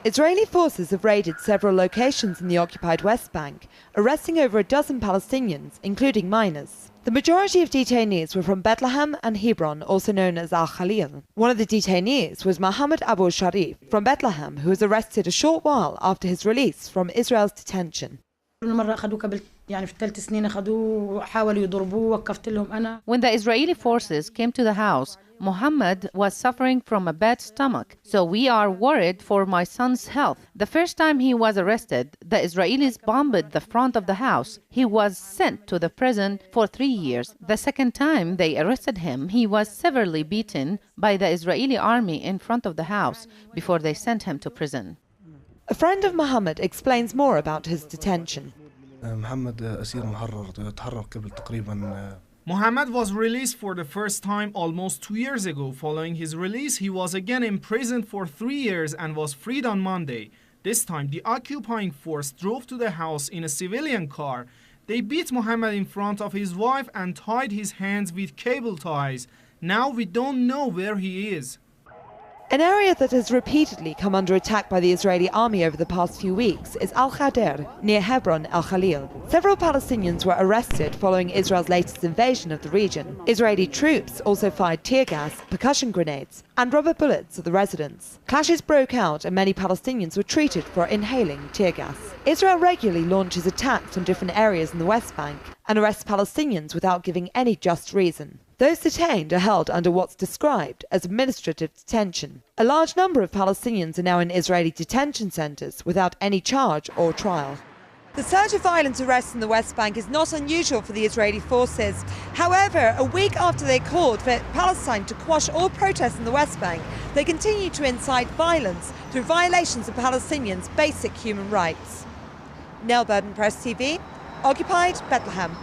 Israeli forces have raided several locations in the occupied West Bank, arresting over a dozen Palestinians, including minors. The majority of detainees were from Bethlehem and Hebron, also known as Al-Khalil. One of the detainees was Mohammed Abu Sharif from Bethlehem, who was arrested a short while after his release from Israel's detention. When the Israeli forces came to the house, Mohammed was suffering from a bad stomach, so we are worried for my son's health. The first time he was arrested, the Israelis bombed the front of the house. He was sent to the prison for 3 years. The second time they arrested him, he was severely beaten by the Israeli army in front of the house before they sent him to prison. A friend of Mohammed explains more about his detention. Mohammed was released for the first time almost 2 years ago. Following his release, he was again imprisoned for 3 years and was freed on Monday. This time, the occupying force drove to the house in a civilian car. They beat Mohammed in front of his wife and tied his hands with cable ties. Now we don't know where he is. An area that has repeatedly come under attack by the Israeli army over the past few weeks is Al-Khader, near Hebron, Al-Khalil. Several Palestinians were arrested following Israel's latest invasion of the region. Israeli troops also fired tear gas, percussion grenades, and rubber bullets at the residents. Clashes broke out and many Palestinians were treated for inhaling tear gas. Israel regularly launches attacks on different areas in the West Bank and arrests Palestinians without giving any just reason. Those detained are held under what's described as administrative detention. A large number of Palestinians are now in Israeli detention centres without any charge or trial. The surge of violent arrests in the West Bank is not unusual for the Israeli forces. However, a week after they called for Palestine to quash all protests in the West Bank, they continue to incite violence through violations of Palestinians' basic human rights. Nell Burden, Press TV, occupied Bethlehem.